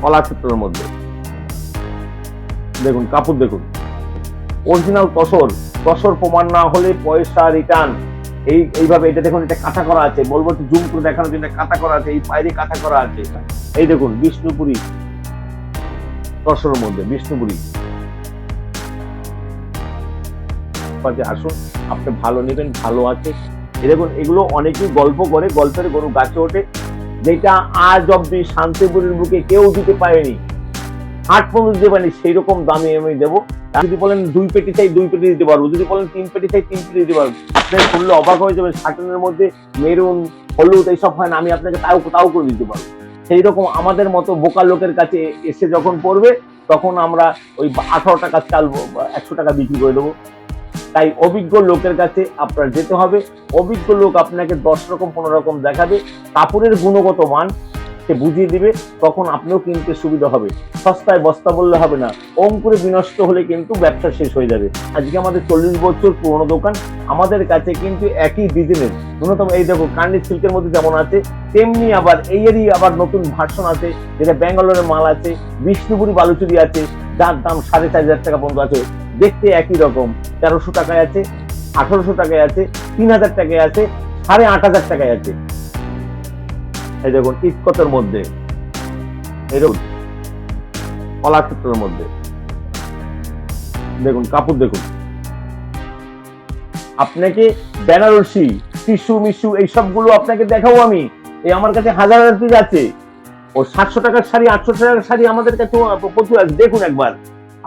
কলাক্ষেত্রের মধ্যে দেখুন কাপড় দেখুন, অরিজিনাল তসর। তসর প্রমাণ না হলে পয়সা রিটার্ন। এইভাবে এটা দেখুন, এটা কাঁথা করা আছে, বলবো একটু জুম করে দেখানোর জন্য কাঁথা করা আছে, এই বাইরে কাঁথা করা আছে। এই দেখুন বিষ্ণুপুরি তসরের মধ্যে বিষ্ণুপুরি। আসুন, আপনি ভালো নেবেন, ভালো আছে। এই দেখুন, এগুলো অনেকেই গল্প করে, গল্পের গরু গাছে ওঠে, যেটা আজ অব্দি শান্তিপুরের বুকে কেউ দিতে পারেনি, হাট পর্যন্ত দিতে পারেনি, সেই রকম দামে আমি দেবো। যদি বলেন 2 পেটি চাই 2 পেটি দিতে পারবো, যদি বলেন 3 পেটি চাই 3 পেটি দিতে পারবো। আপনি শুনলে অবাক হয়ে যাবে, শার্টের মধ্যে মেরুন হলুদ এইসব হয় না, আমি আপনাকে তাও করে দিতে পারবো। সেই রকম আমাদের মতো বোকা লোকের কাছে এসে যখন পড়বে, তখন আমরা ওই 18 টাকা চাল 100 টাকা বিক্রি করে দেবো। তাই অভিজ্ঞ লোকের কাছে আপনার যেতে হবে। অভিজ্ঞ লোক আপনাকে 10 রকম 15 রকম দেখাবে, কাপড়ের গুণগত মান সে বুঝিয়ে দিবে, তখন আপনিও কিনতে সুবিধা হবে। সস্তায় বস্তা বললে হবে না, অঙ্কুরে বিনষ্ট হলে কিন্তু ব্যবসা শেষ হয়ে যাবে। আজকে আমাদের 40 বছর পুরনো দোকান, আমাদের কাছে কিন্তু একই ডিজাইনের ন্যূনতম, এই দেখো কান্ডি সিল্কের মধ্যে যেমন আছে, তেমনি আবার এরই আবার নতুন ভার্সন আছে, যেটা ব্যাঙ্গালোরের মাল আছে, বিষ্ণুপুরি বালুচুরি আছে, যার দাম 4,500 টাকা পর্যন্ত আছে। দেখতে একই রকম, 1300 টাকায় আছে, 1800 টাকায় আছে, 3000 টাকায় আছে, 8,500 টাকায় আছে। এই দেখুন ইস্কতের মধ্যে, এই দেখুন কলাক্ষেত্রের মধ্যে দেখুন কাপড় দেখুন। আপনাকে বেনারসি টিস্যু মিশু এই সবগুলো আপনাকে দেখাবো আমি। এই আমার কাছে হাজার পিস আছে, ও 700 টাকার শাড়ি 800 টাকার শাড়ি আমাদের কাছে প্রচুর আছে। দেখুন একবার,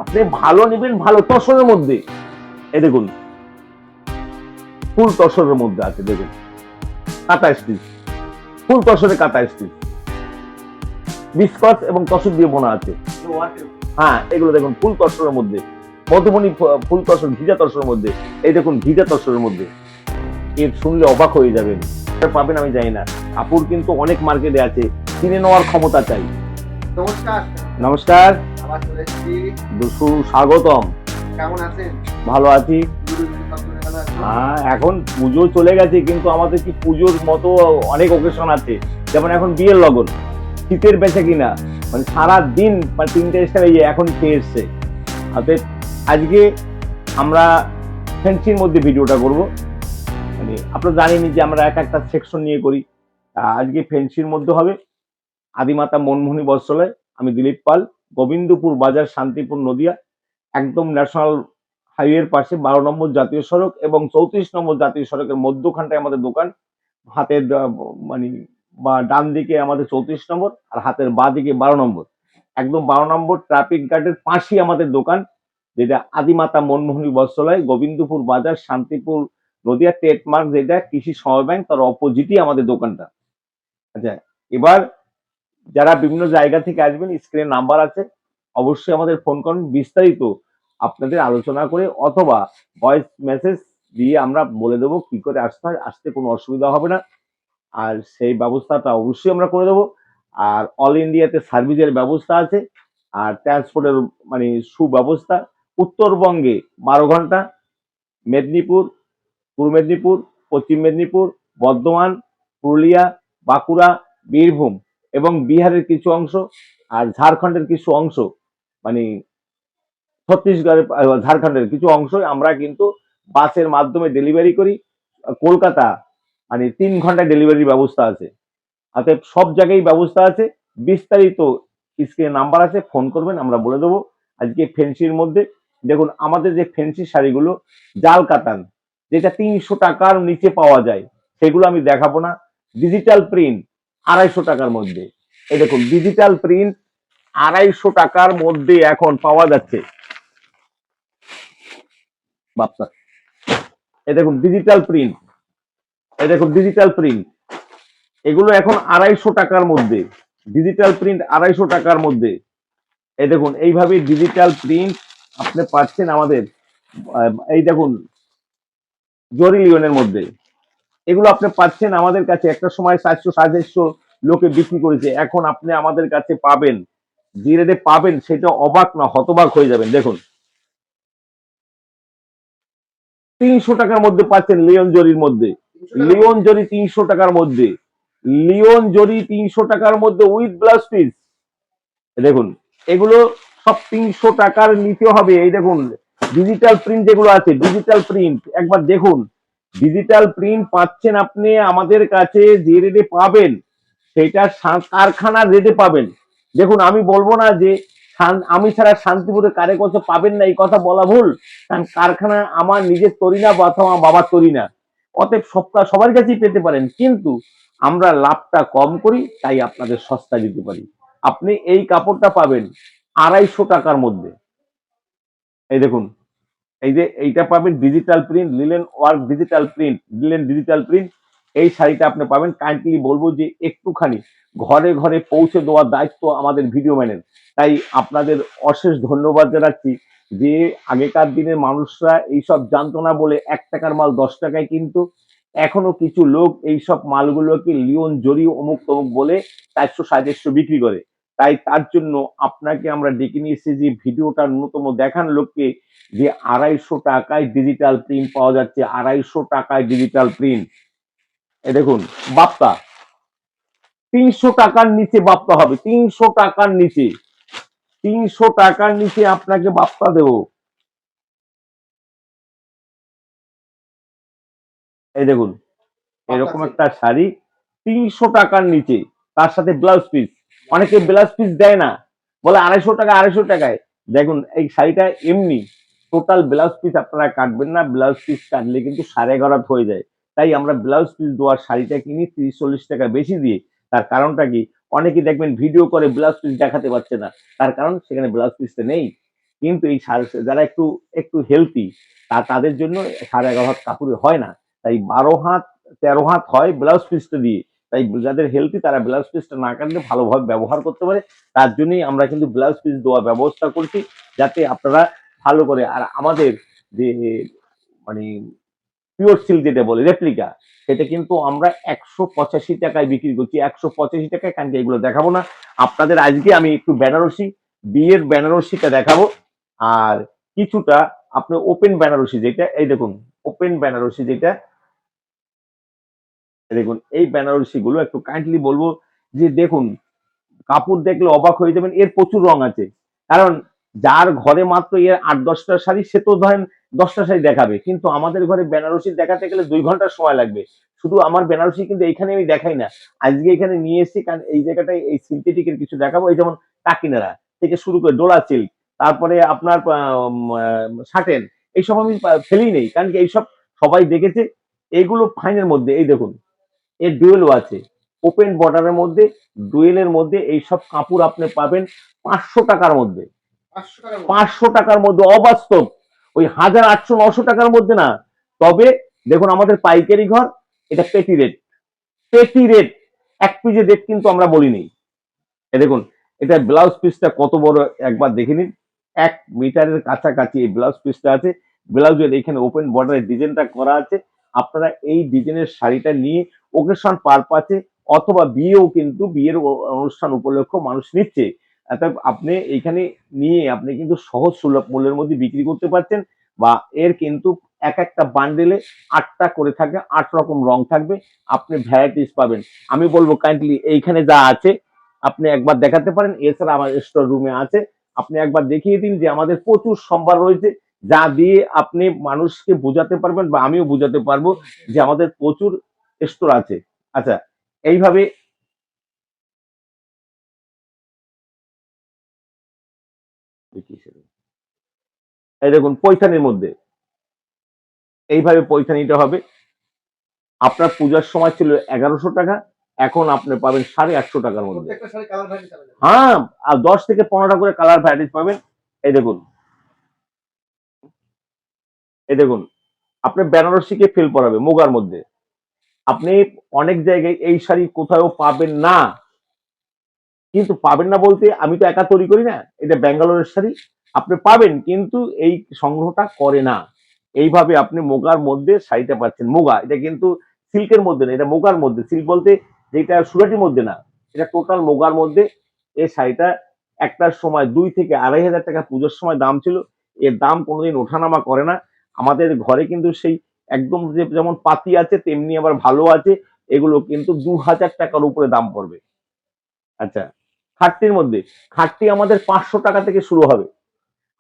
আপনি ভালো নেবেন, ভালো তসরের মধ্যে। এই দেখুন ফুল তসরের মধ্যে আছে, দেখুন কাঁথা স্টিচ, ফুল তসরে কাঁথা স্টিচ, বিস্কট এবং তসর দিয়ে বোনা আছে। হ্যাঁ, এগুলো দেখুন ফুল তসরের মধ্যে, মধুমণি ফুল তসর, ঘিজা তসরের মধ্যে। এই দেখুন ঘিজা তসরের মধ্যে, এর শুনলে অবাক হয়ে যাবেন। পাবেন আমি জানি না, কাপড় কিন্তু অনেক মার্কেটে আছে, কিনে নেওয়ার ক্ষমতা চাই। নমস্কার। নমস্কার, আবার চলে এসেছি। স্বাগতম। কেমন আছেন? ভালো আছি। হ্যাঁ, এখন পুজো চলে গেছে, কিন্তু আমাদের কি পুজোর মতো অনেক অকেশন আছে, যেমন এখন বিয়ের লগন, শীতের বেচা কিনা, মানে সারা দিন 3টে স্টার এখন খেয়ে এসছে। আজকে আমরা ফ্যান্সির মধ্যে ভিডিওটা করব। মানে আপনারা জানেনই যে আমরা একটা সেকশন নিয়ে করি। আজকে ফ্যান্সির মধ্যে হবে আদিমাতা মনমোহনী বস্ত্রালয়। আমি দিলীপ পাল, গোবিন্দপুর বাজার, শান্তিপুর, নদিয়া, একদম ন্যাশনাল হাইওয়ের পাশে 12 নম্বর জাতীয় সড়ক এবং 34 নম্বর জাতীয় সড়কের মধ্যখানটায় আমাদের দোকান। হাতের মানে বা ডান দিকে আমাদের 34 নম্বর, আর হাতের বাঁ দিকে 12 নম্বর। একদম 12 নম্বর ট্রাফিক গার্ডের পাশেই আমাদের দোকান, যেটা আদিমাতা মনমোহনী বস্ত্রালয়, গোবিন্দপুর বাজার, শান্তিপুর, নদিয়া। ট্রেডমার্ক যেটা কৃষি সমবায় ব্যাংক, তার অপোজিটই আমাদের দোকানটা। আচ্ছা, এবার যারা বিভিন্ন জায়গা থেকে আসবেন, স্ক্রিনে নাম্বার আছে, অবশ্যই আমাদের ফোন করুন। বিস্তারিত আপনাদের আলোচনা করে অথবা ভয়েস মেসেজ দিয়ে আমরা বলে দেবো কি করে আসতে হয়। আসতে কোনো অসুবিধা হবে না, আর সেই ব্যবস্থাটা অবশ্যই আমরা করে দেবো। আর অল ইন্ডিয়াতে সার্ভিসের ব্যবস্থা আছে, আর ট্রান্সপোর্টের মানে সুব্যবস্থা। উত্তরবঙ্গে 12 ঘন্টা, মেদিনীপুর, পূর্ব মেদিনীপুর, পশ্চিম মেদিনীপুর, বর্ধমান, পুরুলিয়া, বাঁকুড়া, বীরভূম এবং বিহারের কিছু অংশ, আর ঝাড়খণ্ডের কিছু অংশ, মানে ছত্তিশগড়ের ঝাড়খণ্ডের কিছু অংশ আমরা কিন্তু বাসের মাধ্যমে ডেলিভারি করি। কলকাতা মানে 3 ঘন্টা ডেলিভারির ব্যবস্থা আছে। অতএব সব জায়গায় ব্যবস্থা আছে। বিস্তারিত স্ক্রিনে নাম্বার আছে, ফোন করবেন, আমরা বলে দেবো। আজকে ফ্যান্সির মধ্যে দেখুন, আমাদের যে ফ্যান্সি শাড়িগুলো জাল কাতান, যেটা 300 টাকার নিচে পাওয়া যায়, সেগুলো আমি দেখাবো না। ডিজিটাল প্রিন্ট 250 টাকার মধ্যে। এই দেখুন ডিজিটাল প্রিন্ট 250 টাকার মধ্যে এখন পাওয়া যাচ্ছে। বাপ্পা, এই দেখুন ডিজিটাল প্রিন্ট, এই দেখুন ডিজিটাল প্রিন্ট, এগুলো এখন 250 টাকার মধ্যে। ডিজিটাল প্রিন্ট 250 টাকার মধ্যে। এই দেখুন এইভাবে ডিজিটাল প্রিন্ট আপনি পাচ্ছেন আমাদের। এই দেখুন জরি লিওনের মধ্যে, এগুলো আপনি পাচ্ছেন আমাদের কাছে। একটা সময় 400-450 লোকে বিক্রি করেছে, এখন আপনি আমাদের কাছে পাবেন, যে রেটে পাবেন সেটা অবাক না হতবাক হয়ে যাবেন। দেখুন 300 টাকার মধ্যে পাচ্ছেন লিওন জরির মধ্যে। লিওন জরি 300 টাকার মধ্যে, লিওন জরি 300 টাকার মধ্যে উইথ ব্লাউজ পিস। দেখুন এগুলো সব 300 টাকার নিতে হবে। এই দেখুন ডিজিটাল প্রিন্ট যেগুলো আছে, ডিজিটাল প্রিন্ট একবার দেখুন। ডিজিটাল প্রিন্ট পাচ্ছেন আপনি আমাদের কাছে যে রেটে পাবেন সেটা কারখানার রেটে পাবেন। দেখুন আমি বলবো না যে আমি ছাড়া শান্তিপুরে কারে কত পাবেন না, এই কথা বলা ভুল। কারণ কারখানা আমার নিজের তৈরি না বা আমার বাবার তৈরি না, অতএব সবার কাছেই পেতে পারেন, কিন্তু আমরা লাভটা কম করি তাই আপনাদের সস্তা দিতে পারি। আপনি এই কাপড়টা পাবেন 250 টাকার মধ্যে। এই দেখুন, এই যে এইটা পাবেন digital print, linen work digital print, linen digital print. এই শাড়িটা আপনি পাবেন। কাইন্ডলি বলবো যে একটুখানি ঘরে ঘরে পৌঁছে দেওয়ার দায়িত্ব আমাদের ভিডিও ম্যানের। তাই আপনাদের অশেষ ধন্যবাদ জানাচ্ছি যে আগেকার দিনের মানুষরা এইসব জানতো না বলে 1 টাকার মাল 10 টাকায়, কিন্তু এখনো কিছু লোক এইসব মালগুলোকে লিওন জরি অমুক তমুক বলে 400 450 বিক্রি করে। তাই তার জন্য আপনাকে আমরা ডেকে নিয়ে এসেছি যে ভিডিওটা ন্যূনতম দেখান লোককে যে 250 টাকায় ডিজিটাল প্রিন্ট পাওয়া যাচ্ছে। 250 টাকায় ডিজিটাল প্রিন্ট। এ দেখুন বাপ্তা 300 টাকার নিচে বাপ্তা হবে, 300 টাকার নিচে, 300 টাকার নিচে আপনাকে বাপ্তা দেবো। এই দেখুন এরকম একটা শাড়ি 300 টাকার নিচে, তার সাথে ব্লাউজ পিস। অনেকে ব্লাউজ পিস দেয় না, বলে 250 টাকা 250 টাকায়। দেখুন এই শাড়িটা এমনি টোটাল ব্লাউজ পিস আপনারা কাটবেন না, ব্লাউজ পিস কাটলে কিন্তু 11.5 হয়ে যায়। তাই আমরা ব্লাউজ পিস দেওয়ার শাড়িটা কিনি 30 40 টাকা বেশি দিয়ে। তার কারণটা কি, অনেকে দেখবেন ভিডিও করে ব্লাউজ পিস দেখাতে পারছে না, তার কারণ সেখানে ব্লাউজ পিসটা নেই। কিন্তু এই যারা একটু একটু হেলদি তাদের জন্য 11.5 হাত কাপড়ে হয় না, তাই 12 হাত 13 হাত হয় ব্লাউজ পিসটা দিয়ে। তাই যাদের হেলদি তারা ব্লাউজ পিসটা না কাটলে ভালোভাবে ব্যবহার করতে পারে। তার জন্যই আমরা কিন্তু ব্লাউজ পিস দেওয়ার ব্যবস্থা করছি, যাতে আপনারা ভালো করে। আর আমাদের যে মানে পিওর সিল্ক যেটা বলে রেপ্লিকা, সেটা কিন্তু আমরা 185 টাকায় বিক্রি করছি। 185 টাকায়, কারণ এগুলো দেখাবো না আপনাদের। আজকে আমি একটু বেনারসি, বিয়ের বেনারসিটা দেখাবো। আর কিছুটা আপনার ওপেন বেনারসি যেটা, এই দেখুন ওপেন বেনারসি যেটা, দেখুন এই বেনারসি গুলো একটু কাইন্ডলি বলবো যে দেখুন, কাপড় দেখলে অবাক হয়ে যাবেন, এর প্রচুর রং আছে। কারণ যার ঘরে মাত্র এর 8 10টা শাড়ি, সে তো ধরেন 10টা শাড়ি দেখাবে, কিন্তু আমাদের ঘরে বেনারসি দেখাতে গেলে 2 ঘন্টা সময় লাগবে। শুধু আমার বেনারসি কিন্তু এইখানে আমি দেখাই না, আজকে এখানে নিয়ে এসেছি কারণ এই জায়গাটায় এই সিনথেটিকের কিছু দেখাবো। এই যেমন কাকিনারা থেকে শুরু করে ডোলা সিল্ক, তারপরে আপনার শার্টেন, এইসব আমি ফেলেই নেই, কারণ কি এইসব সবাই দেখেছে। এইগুলো ফাইনের মধ্যে, এই দেখুন এর ডুয়েলও আছে, ওপেন বর্ডারের মধ্যে, ডুয়েলের মধ্যে এইসব কাপড় আপনি পাবেন 500 টাকার মধ্যে। 500 টাকার মধ্যে? 500 টাকার মধ্যে, অবাস্তব। ওই 1800 900 টাকার মধ্যে না। তবে দেখুন আমাদের পাইকারি ঘর, এটা পেটি রেট, পেটি রেট, এক পিসের রেট কিন্তু আমরা বলিনি। এ দেখুন এটা ব্লাউজ পিসটা কত বড় একবার দেখে নিন। 1 মিটারের কাছাকাছি এই ব্লাউজ পিসটা আছে। ব্লাউজের এখানে ওপেন বর্ডারের ডিজাইনটা করা আছে। আপনারা এই ডিজাইনের শাড়িটা নিয়ে ওকেশন পারপাসে অথবা বিয়েও, কিন্তু বিয়ের অনুষ্ঠান উপলক্ষে মানুষ নিচ্ছে। অর্থাৎ আপনি এইখানে নিয়ে আপনি কিন্তু সহজ সুলভ মূল্যের মধ্যে বিক্রি করতে পারছেন। বা এর কিন্তু এক একটা বান্ডেলে 8টা করে থাকবে, 8 রকম রং থাকবে, আপনি ভ্যারাইটিস পাবেন। আমি বলবো কাইন্ডলি এইখানে যা আছে আপনি একবার দেখাতে পারেন। এছাড়া আমার স্টোর রুমে আছে, আপনি একবার দেখিয়ে দিন যে আমাদের প্রচুর সম্ভার রয়েছে, যা দিয়ে আপনি মানুষকে বোঝাতে পারবেন বা আমিও বোঝাতে পারবো যে আমাদের প্রচুর স্টোর আছে। আচ্ছা, এইভাবে এই দেখুন পৈঠানির মধ্যে, এইভাবে পৈঠানিটা হবে। আপনার পূজার সময় ছিল 1100 টাকা, এখন আপনি পাবেন 150 টাকার মধ্যে। প্রত্যেকটা শাড়ি কালার ভ্যারাইটি পাবেন? হ্যাঁ, আর 10 থেকে 15টা করে কালার ভ্যারাইটিস পাবেন। এই দেখুন, এই দেখুন আপনি বেনারসিকে ফেল পড়াবে মুগার মধ্যে। আপনি অনেক জায়গায় এই শাড়ি কোথাও পাবেন না, কিন্তু পাবেন না বলতে আমি তো একা তৈরি করি না, এটা ব্যাঙ্গালোরের শাড়ি। আপনি পাবেন, কিন্তু এই সংগ্রহটা করে না। এইভাবে আপনি মুগার মধ্যে শাড়িটা পাচ্ছেন। মুগা এটা কিন্তু সিল্কের মধ্যে না, এটা মুগার মধ্যে। সিল্ক বলতে যেটা সুরাটির মধ্যে না, এটা টোটাল মুগার মধ্যে। এই শাড়িটা একটার সময় 2 থেকে 2500 টাকা পুজোর সময় দাম ছিল। এর দাম কোনোদিন ওঠানামা করে না। আমাদের ঘরে কিন্তু সেই একদম যে যেমন পাতি আছে তেমনি আবার ভালো আছে। এগুলো কিন্তু 2000 টাকার উপরে দাম পড়বে। আচ্ছা, খাটটির মধ্যে খাটটি আমাদের 500 টাকা থেকে শুরু হবে।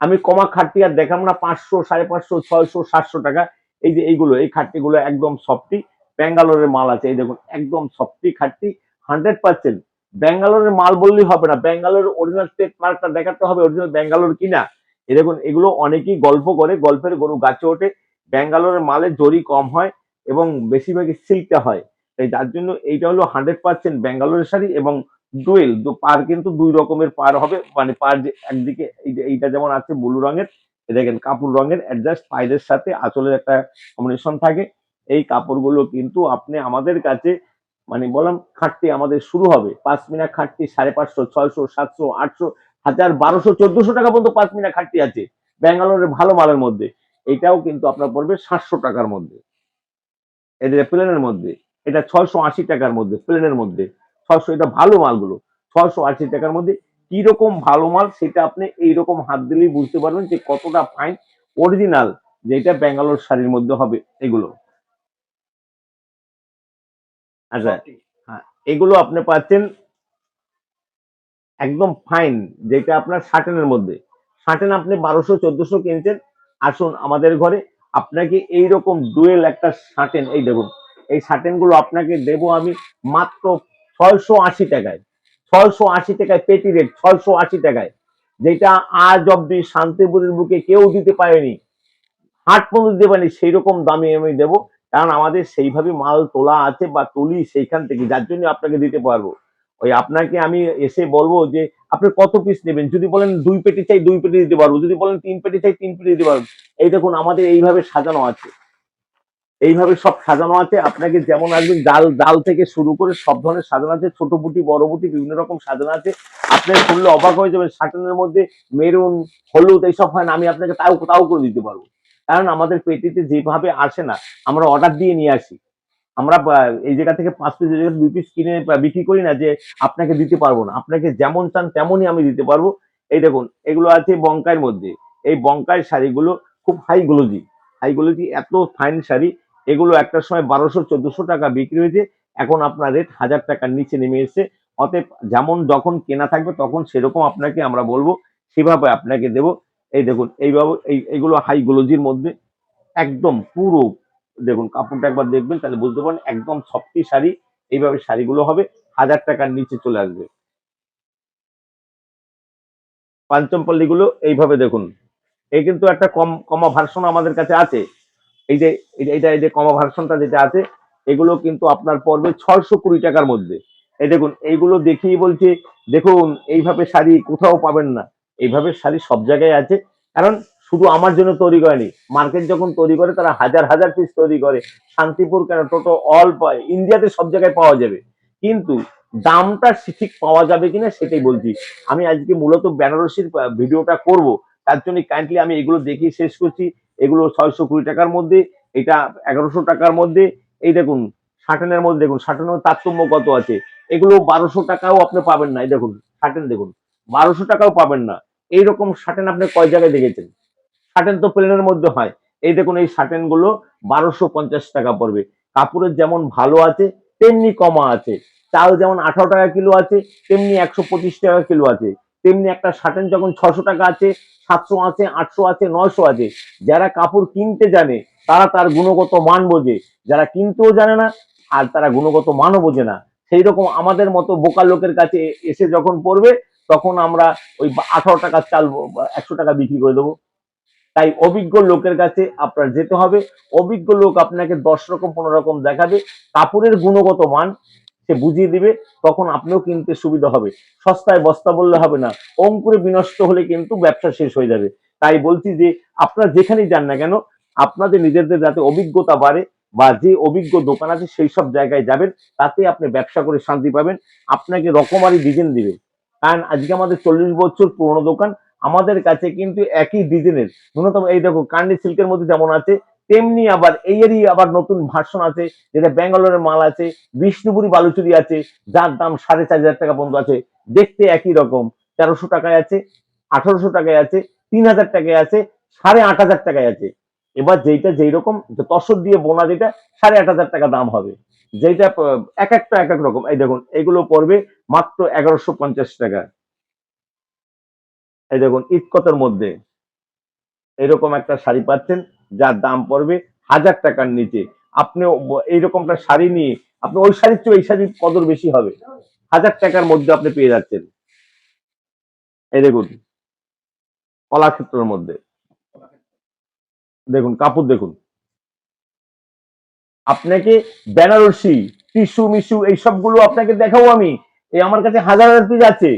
আমি কমা খাটটি আর দেখাম না, 500, 550, 600, 700 টাকা। এই যে এইগুলো, এই খাটটিগুলো একদম সফটি ব্যাঙ্গালোরের মাল আছে। এই দেখুন একদম সফটি খাটটি, 100% ব্যাঙ্গালোরের মাল বললেই হবে না, ব্যাঙ্গালোর অরিজিনাল স্টেট মার্কটা দেখাতে হবে অরিজিনাল ব্যাঙ্গালোর কিনা। এই দেখুন এগুলো অনেকেই গল্প করে, গল্পের গরু গাছে ওঠে। ব্যাঙ্গালোরের মালের জরি কম হয় এবং বেশিরভাগই সিল্কটা হয়। তাই যার জন্য এইটা হলো 100% ব্যাঙ্গালোরের শাড়ি। এবং ডুয়েল পার কিন্তু দুই রকমের পার হবে, মানে পার যে একদিকে এইটা যেমন আছে ব্লু রঙের, দেখেন কাপড় রঙের অ্যাডজাস্ট পায়ের সাথে আঁচলের একটা কম্বিনেশন থাকে। এই কাপড়গুলো কিন্তু আপনি আমাদের কাছে, মানে বললাম খাটটি আমাদের শুরু হবে 5 মিনা খাটটি 550, 600, 700, 800, 1000, 1200, 1400 টাকা পর্যন্ত 5 মিনা খাটটি আছে ব্যাঙ্গালোরের ভালো মালের মধ্যে। এটাও কিন্তু আপনার পড়বে 700 টাকার মধ্যে, এদের প্লেনের মধ্যে। এটা 680 টাকার মধ্যে, প্লেনের মধ্যে 600, এটা ভালো মালগুলো 680 টাকার মধ্যে। কিরকম ভালো মাল সেটা আপনি এইরকম হাত দিলেই বুঝতে পারবেন যে কতটা ফাইন অরিজিনাল, যেটা ব্যাঙ্গালোর শাড়ির মধ্যে হবে এগুলো। আচ্ছা, হ্যাঁ, এগুলো আপনি পাচ্ছেন একদম ফাইন, যেটা আপনার শার্টেনের মধ্যে। শার্টেন আপনি 1200, 1400 কিনছেন, আসুন আমাদের ঘরে আপনাকে এইরকম ডুয়েল একটা শার্টেন, এই দেখুন এই শার্টেন গুলো আপনাকে দেবো আমি মাত্র 680 টাকায়। 680 টাকায় পেটি রেট, 680 টাকায়, যেটা আজ অব্দি শান্তিপুরের বুকে কেউ দিতে পারেনি, হাট পর্যন্ত দিতে পারেনি, সেই রকম দামে আমি দেবো। কারণ আমাদের সেইভাবে মাল তোলা আছে বা তুলি সেইখান থেকে, যার জন্য আপনাকে দিতে পারবো। ওই আপনাকে আমি এসে বলবো যে আপনি কত পিস নেবেন, যদি বলেন 2 পেটি চাই 2 পেটি দিতে পারবো, যদি বলেন 3 পেটি চাই 3 পেটি দিতে পারবো। এই দেখুন আমাদের এইভাবে সাজানো আছে, এইভাবে সব সাজানো আছে। আপনাকে যেমন আসবেন, ডাল ডাল থেকে শুরু করে সব ধরনের সাজানো আছে, ছোট বুটি বড় বুটি বিভিন্ন রকম সাজানো আছে। আপনি শুনলে অবাক হয়ে যাবেন, শার্টেনের মধ্যে মেরুন হলুদ এইসব হয় না, আমি আপনাকে তাও তাও করে দিতে পারবো। কারণ আমাদের পেটিতে যেভাবে আসে না, আমরা অর্ডার দিয়ে নিয়ে আসি। আমরা এই জায়গা থেকে 5 পিস, এই জায়গা 2 পিস কিনে বিক্রি করি না যে আপনাকে দিতে পারবো না। আপনাকে যেমন চান তেমনই আমি দিতে পারবো। এই দেখুন এগুলো আছে বঙ্কাইয়ের মধ্যে। এই বঙ্কাই শাড়িগুলো খুব হাই গ্লোজি, হাই গ্লোজি এত ফাইন শাড়ি। এগুলো একটা সময় 1200, 1400 টাকা বিক্রি হয়েছে, এখন আপনার রেট 1000 টাকার নিচে নেমে এসেছে। অতএব যেমন যখন কেনা থাকবে তখন সেরকম আপনাকে আমরা বলবো, সেভাবে আপনাকে দেবো। এই দেখুন এইভাবে এইগুলো হাই গ্লোজির মধ্যে একদম পুরো, দেখুন কাপড়টা একবার দেখবেন তাহলে বুঝতে পারেন, একদম সফটি শাড়ি। এইভাবে শাড়িগুলো হবে, 1000 টাকার নিচে চলে আসবে। পাঞ্চমপল্লী গুলো এইভাবে দেখুন, এই কিন্তু একটা কমা ভার্সন আমাদের কাছে আছে। এই যে এই যে কমা ভার্সনটা যেটা আছে, এগুলো কিন্তু আপনার পড়বে 620 টাকার মধ্যে। এই দেখুন এইগুলো দেখেই বলছে, দেখুন এইভাবে শাড়ি কোথাও পাবেন না। এইভাবে শাড়ি সব জায়গায় আছে, কারণ শুধু আমার জন্য তৈরি করেনি, মার্কেট যখন তৈরি করে তারা হাজার হাজার পিস তৈরি করে। শান্তিপুর কেন, টোটো অল ইন্ডিয়াতে সব জায়গায় পাওয়া যাবে, কিন্তু দামটা ঠিক পাওয়া যাবে কিনা সেটাই বলছি। আমি আজকে মূলত বেনারসির ভিডিওটা করব, তার জন্য কাইন্ডলি আমি এগুলো দেখিয়ে শেষ করছি। এগুলো 620 টাকার মধ্যে, এটা 1100 টাকার মধ্যে। এই দেখুন শার্টেনের মধ্যে, দেখুন শার্টেনের তারতম্য কত আছে। এগুলো 1200 টাকাও আপনি পাবেন না। এই দেখুন শার্টেন, দেখুন 1200 টাকাও পাবেন না। এইরকম শার্টেন আপনি কয় জায়গায় দেখেছেন? শার্টেন তো প্লেনের মধ্যে হয়। এই দেখুন এই শার্টেন গুলো 1250 টাকা পড়বে। কাপড়ের যেমন ভালো আছে তেমনি কমা আছে। চাল যেমন 18 টাকা কিলো আছে, তেমনি 125 টাকা কিলো আছে। তেমনি একটা শার্টেন যখন 600 টাকা আছে, 700 আছে, 800 আছে, 900 আছে। যারা কাপড় কিনতে জানে তারা তার গুণগত মান বোঝে, যারা কিনতেও জানে না আর তারা গুণগত মানও বোঝে না, সেই রকম আমাদের মতো বোকা লোকের কাছে এসে যখন পড়বে, তখন আমরা ওই 18 টাকার চাল 100 টাকা বিক্রি করে দেবো। তাই অভিজ্ঞ লোকের কাছে আপনার যেতে হবে। অভিজ্ঞ লোক আপনাকে 10 রকম 15 রকম দেখাবে, কাপড়ের গুণগত মান সে বুঝিয়ে দিবে, তখন আপনিও কিনতে সুবিধা হবে। সস্তায় বস্তা বললে হবে না, অঙ্কুরে বিনষ্ট হলে কিন্তু ব্যবসা শেষ হয়ে যাবে। তাই বলছি যে আপনারা যেখানেই যান না কেন, আপনাদের নিজেদের যাতে অভিজ্ঞতা বাড়ে, বা যে অভিজ্ঞ দোকান আছে সেই সব জায়গায় যাবেন, তাতে আপনি ব্যবসা করে শান্তি পাবেন। আপনাকে রকমারি ডিজাইন দিবে, কারণ আজকে আমাদের 40 বছর পুরনো দোকান, আমাদের কাছে কিন্তু একই ডিজাইনের ন্যূনতম, এই দেখো কান্ডি সিল্কের মধ্যে যেমন আছে, তেমনি আবার এরই আবার নতুন ভার্সন আছে, যেটা ব্যাঙ্গালোরের মাল আছে, বিষ্ণুপুরি বালুচুরি আছে, যার দাম 4500 টাকা পর্যন্ত আছে। দেখতে একই রকম, 1300 টাকায় আছে, 1800 টাকায় আছে, 3000 টাকায় আছে, 8500 টাকায় আছে। এবার যেইটা যেই রকম তসর দিয়ে বোনা যেটা 8,500 টাকা দাম হবে, যেটা এক একটা এক এক রকম। এই দেখুন এগুলো পড়বে মাত্র 1150 টাকা। এই দেখুন ইটকতের মধ্যে এরকম একটা শাড়ি পাচ্ছেন, যার দাম পড়বে 1000 টাকার নিচে। আপনি এইরকমটা শাড়ি নিয়ে আপনি ওই শাড়ির চেয়ে এই শাড়ির কদর বেশি হবে। 1000 টাকার মধ্যে আপনি পেয়ে যাচ্ছেন। এই দেখুন কলাক্ষেত্রের মধ্যে দেখুন কাপড় দেখুন। আপনাকে বেনারসি টিস্যু মিশু এই সবগুলো আপনাকে দেখাবো আমি। এই আমার কাছে হাজার হাজার পিস আছে।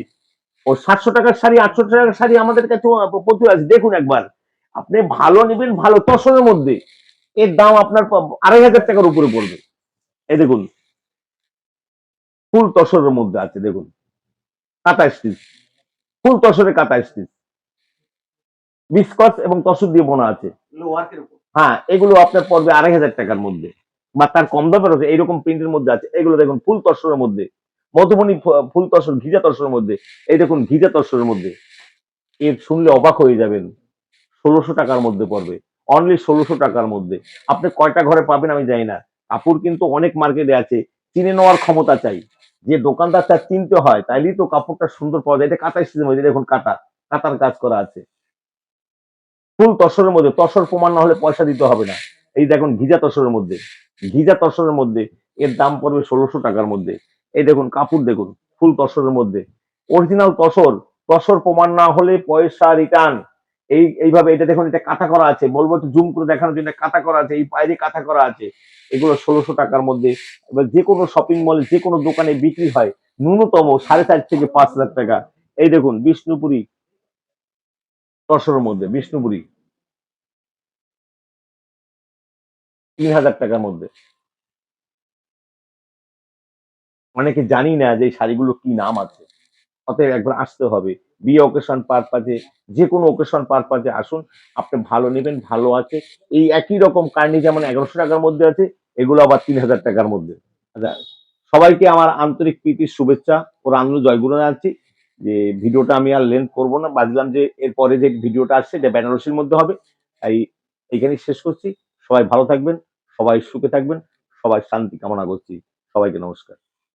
ও 700 টাকার শাড়ি 800 টাকার শাড়ি আমাদের কাছে প্রচুর আছে। দেখুন একবার, আপনি ভালো নেবেন, ভালো তসরের মধ্যে, এর দাম আপনার 2,500 টাকার উপরে পড়বে। এই দেখুন ফুল তসরের মধ্যে আছে, দেখুন কাঁথা স্টিচ, ফুল তসরের কাঁথা স্টিচ, বিস্কস এবং তসর দিয়ে বোনা আছে। ওয়ার্কের উপর। হ্যাঁ, এগুলো আপনার পড়বে 2,500 টাকার মধ্যে, বা তার কম দামের আছে। এইরকম প্রিন্টের মধ্যে আছে। এগুলো দেখুন ফুল তসরের মধ্যে, মধুবনী ফুল তসর, ঘিজা তসরের মধ্যে। এই দেখুন ঘিজা তসরের মধ্যে, এর শুনলে অবাক হয়ে যাবেন। 1600 টাকার মধ্যে পড়বে, অনলি 1600 টাকার মধ্যে। আপনি কয়টা ঘরে পাবেন আমি জানি না। কাপড় কিন্তু অনেক মার্কেটে আছে, চিনে নেওয়ার ক্ষমতা চাই। যে দোকানদার তার চিনতে হয়, তাইলেই তো কাপড়টা সুন্দর পাওয়া যায়। এটা কাঁথা স্টিচের মধ্যে দেখুন, কাতার কাজ করা আছে, ফুল তসরের মধ্যে। তসর প্রমাণ না হলে পয়সা দিতে হবে না। এই দেখুন ঘিজা তসরের মধ্যে, ঘিজা তসরের মধ্যে এর দাম পড়বে 1600 টাকার মধ্যে। এই দেখুন কাপড় দেখুন, ফুল তসরের মধ্যে, অরিজিনাল তসর। তসর প্রমাণ না হলে পয়সা রিটার্ন। এইভাবে এটা দেখুন, এটা কাঁথা করা আছে। বলবো একটু জুম করে দেখানোর জন্য, কাঁথা করা আছে, এই বাইরে কাঁথা করা আছে। এগুলো 1600 টাকার মধ্যে। এবার যে কোনো শপিং মলে, যে কোনো দোকানে বিক্রি হয় ন্যূনতম 4,500 থেকে 5,000 টাকা। এই দেখুন বিষ্ণুপুরি তসরের মধ্যে, বিষ্ণুপুরি 3,000 টাকার মধ্যে। অনেকে জানি না যে এই শাড়িগুলো কি নাম আছে। অতএব একবার আসতে হবে। বিয়ে অকেশন পারপাজে, যে কোনো অকেশন পারপাজে আসুন। আপনি ভালো নেবেন, ভালো আছে। এই একই রকম কার্নি যেমন 1100 টাকার মধ্যে আছে, এগুলো আবার 3,000 টাকার মধ্যে। আচ্ছা, সবাইকে আমার আন্তরিক প্রীতির শুভেচ্ছা ও রান্নু জয়গুরু জানাচ্ছি। যে ভিডিওটা আমি আর লেন্থ করবো না, ভাবলাম যে এরপরে যে ভিডিওটা আসছে এটা বেনারসির মধ্যে হবে। তাই এখানেই শেষ করছি। সবাই ভালো থাকবেন, সবাই সুখে থাকবেন, সবাই শান্তি কামনা করছি। সবাইকে নমস্কার।